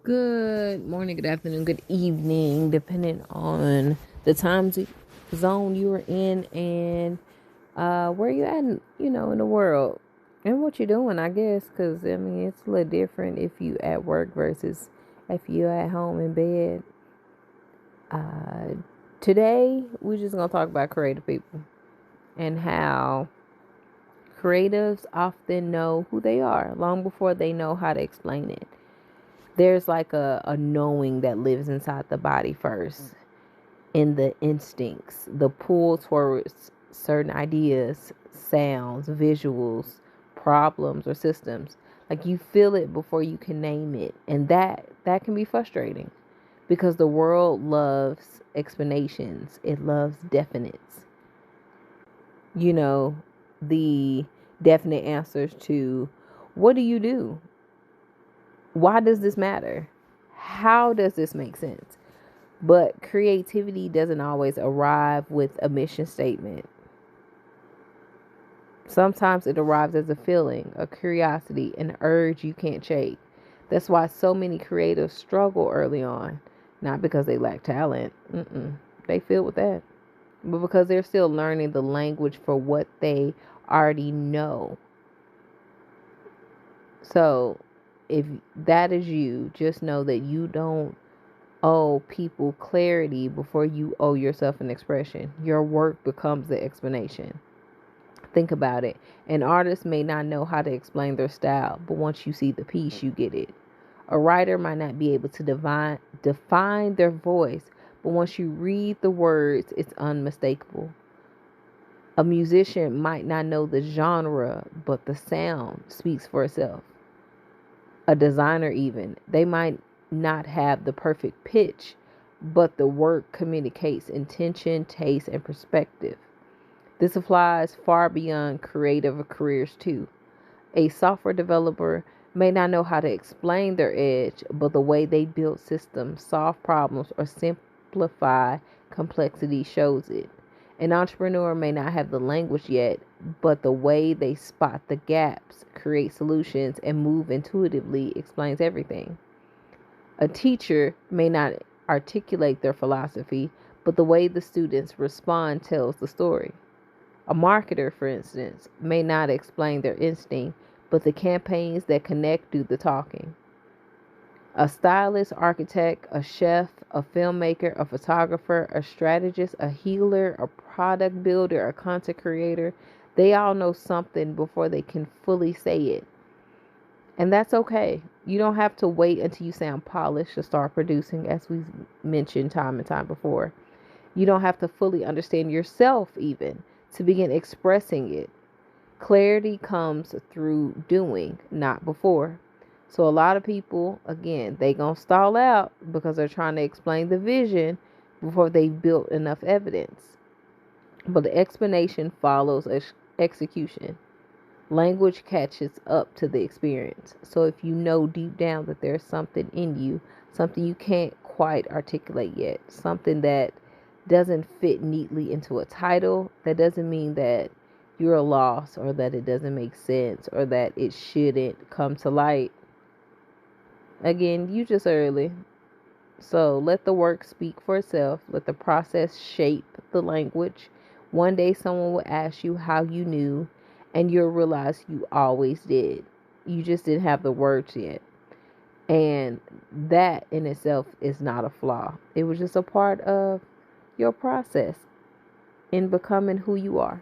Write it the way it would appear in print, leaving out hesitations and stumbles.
Good morning, good afternoon, good evening, depending on the zone you are in and where you at, in the world and what you're doing, I guess. Because I mean, it's a little different if you at work versus if you at home in bed. Uh, Today we're just gonna talk about creative people and how creatives often know who they are long before they know how to explain it. There's like a knowing that lives inside the body first, in the instincts, the pull towards certain ideas, sounds, visuals, problems, or systems. Like you feel it before you can name it. And that can be frustrating because the world loves explanations. It loves definites. You know, the definite answers to what do you do? Why does this matter? How does this make sense? But creativity doesn't always arrive with a mission statement. Sometimes it arrives as a feeling, a curiosity, an urge you can't shake. That's why so many creatives struggle early on. Not because they lack talent. They feel with that. But because they're still learning the language for what they already know. So if that is you, just know that you don't owe people clarity before you owe yourself an expression. Your work becomes the explanation. Think about it. An artist may not know how to explain their style, but once you see the piece, you get it. A writer might not be able to define their voice, but once you read the words, it's unmistakable. A musician might not know the genre, but the sound speaks for itself. A designer, even, they might not have the perfect pitch, but the work communicates intention, taste, and perspective. This applies far beyond creative careers, too. A software developer may not know how to explain their edge, but the way they build systems, solve problems, or simplify complexity shows it. An entrepreneur may not have the language yet, but the way they spot the gaps, create solutions, and move intuitively explains everything. A teacher may not articulate their philosophy, but the way the students respond tells the story. A marketer, for instance, may not explain their instinct, but the campaigns that connect do the talking. A stylist, architect, a chef, a filmmaker, a photographer, a strategist, a healer, a product builder, a content creator, they all know something before they can fully say it. And that's okay. You don't have to wait until you sound polished to start producing, as we've mentioned time and time before. You don't have to fully understand yourself even to begin expressing it. Clarity comes through doing, not before. So a lot of people, again, they gonna stall out because they're trying to explain the vision before they've built enough evidence. But the explanation follows execution. Language catches up to the experience. So if you know deep down that there's something in you, something you can't quite articulate yet, something that doesn't fit neatly into a title, that doesn't mean that you're a loss or that it doesn't make sense or that it shouldn't come to light. Again, you just early. So let the work speak for itself. Let the process shape the language. One day someone will ask you how you knew, and you'll realize you always did. You just didn't have the words yet. And that in itself is not a flaw. It was just a part of your process in becoming who you are.